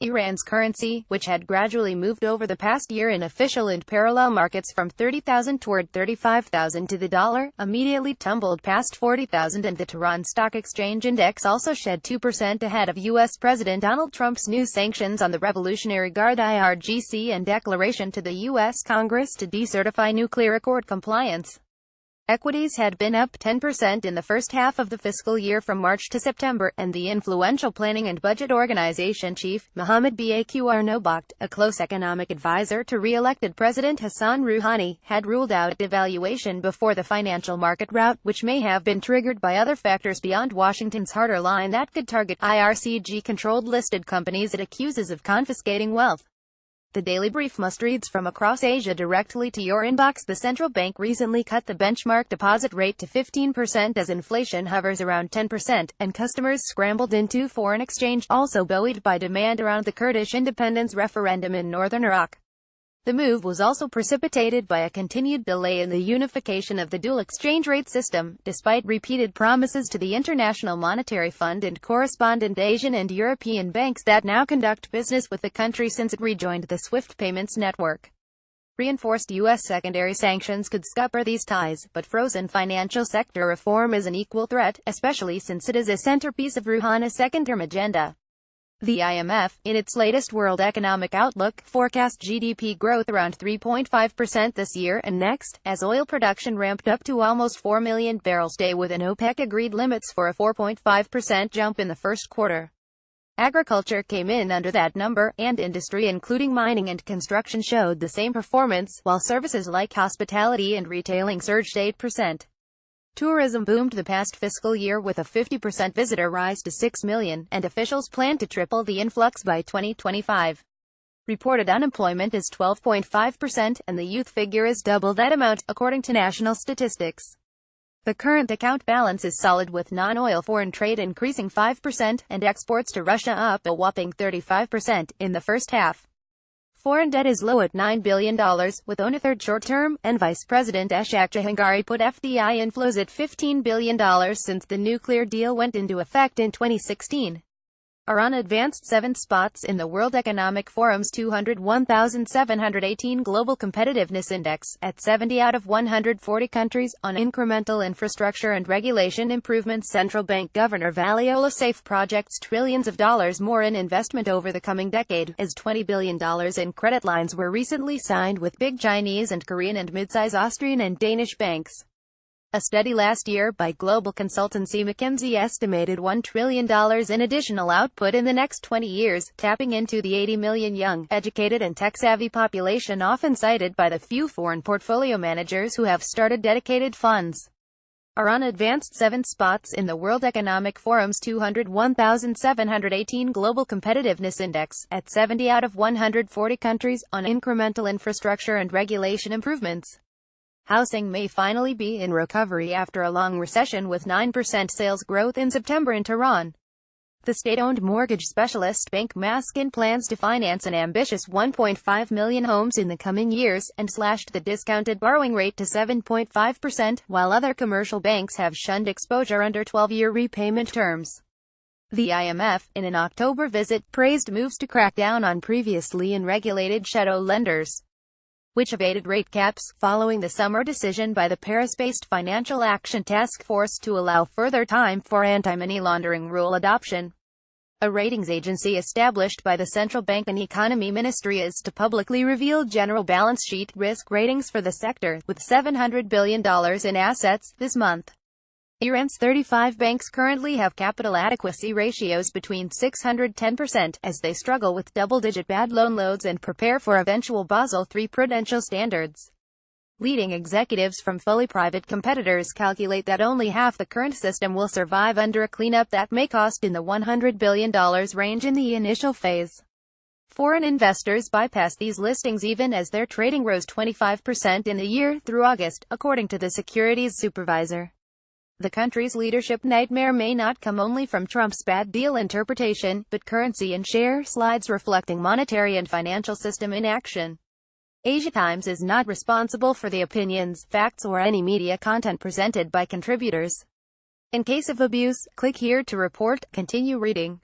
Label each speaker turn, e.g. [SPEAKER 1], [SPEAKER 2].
[SPEAKER 1] Iran's currency, which had gradually moved over the past year in official and parallel markets from 30,000 toward 35,000 to the dollar, immediately tumbled past 40,000, and the Tehran Stock Exchange Index also shed 2% ahead of U.S. President Donald Trump's new sanctions on the Revolutionary Guard (IRGC) and declaration to the U.S. Congress to decertify nuclear accord compliance. Equities had been up 10% in the first half of the fiscal year from March to September, and the influential Planning and Budget Organization chief, Mohammad Baqir Nobakht, a close economic advisor to re-elected President Hassan Rouhani, had ruled out devaluation before the financial market rout, which may have been triggered by other factors beyond Washington's harder line that could target IRCG-controlled listed companies it accuses of confiscating wealth. The Daily Brief must-reads from across Asia directly to your inbox. The central bank recently cut the benchmark deposit rate to 15% as inflation hovers around 10%, and customers scrambled into foreign exchange, also buoyed by demand around the Kurdish independence referendum in northern Iraq. The move was also precipitated by a continued delay in the unification of the dual exchange rate system, despite repeated promises to the International Monetary Fund and correspondent Asian and European banks that now conduct business with the country since it rejoined the SWIFT payments network. Reinforced U.S. secondary sanctions could scupper these ties, but frozen financial sector reform is an equal threat, especially since it is a centerpiece of Rouhani's second-term agenda. The IMF, in its latest World Economic Outlook, forecast GDP growth around 3.5% this year and next, as oil production ramped up to almost 4 million barrels a day with an OPEC-agreed limits for a 4.5% jump in the first quarter. Agriculture came in under that number, and industry including mining and construction showed the same performance, while services like hospitality and retailing surged 8%. Tourism boomed the past fiscal year with a 50% visitor rise to 6 million, and officials plan to triple the influx by 2025. Reported unemployment is 12.5%, and the youth figure is double that amount, according to national statistics. The current account balance is solid, with non-oil foreign trade increasing 5%, and exports to Russia up a whopping 35% in the first half. Foreign debt is low at $9 billion, with only third short-term, and Vice President Ashok Jahangiri put FDI inflows at $15 billion since the nuclear deal went into effect in 2016. Iran advanced 7 spots in the World Economic Forum's 201,718 Global Competitiveness Index, at 70 out of 140 countries, on incremental infrastructure and regulation improvements. Central Bank Governor Valiola Safe projects trillions of dollars more in investment over the coming decade, as $20 billion in credit lines were recently signed with big Chinese and Korean and mid-size Austrian and Danish banks. A study last year by global consultancy McKinsey estimated $1 trillion in additional output in the next 20 years, tapping into the 80 million young, educated and tech-savvy population often cited by the few foreign portfolio managers who have started dedicated funds. Iran advanced 7 spots in the World Economic Forum's 201,718 Global Competitiveness Index, at 70 out of 140 countries, on incremental infrastructure and regulation improvements. Housing may finally be in recovery after a long recession, with 9% sales growth in September in Tehran. The state-owned mortgage specialist bank Maskin plans to finance an ambitious 1.5 million homes in the coming years, and slashed the discounted borrowing rate to 7.5%, while other commercial banks have shunned exposure under 12-year repayment terms. The IMF, in an October visit, praised moves to crack down on previously unregulated shadow lenders, which evaded rate caps, following the summer decision by the Paris-based Financial Action Task Force to allow further time for anti-money laundering rule adoption. A ratings agency established by the Central Bank and Economy Ministry is to publicly reveal general balance sheet risk ratings for the sector, with $700 billion in assets, this month. Iran's 35 banks currently have capital adequacy ratios between 610%, as they struggle with double-digit bad loan loads and prepare for eventual Basel III prudential standards. Leading executives from fully private competitors calculate that only half the current system will survive under a cleanup that may cost in the $100 billion range in the initial phase. Foreign investors bypassed these listings even as their trading rose 25% in the year through August, according to the securities supervisor. The country's leadership nightmare may not come only from Trump's bad deal interpretation, but currency and share slides reflecting monetary and financial system inaction. Asia Times is not responsible for the opinions, facts or any media content presented by contributors. In case of abuse, click here to report. Continue reading.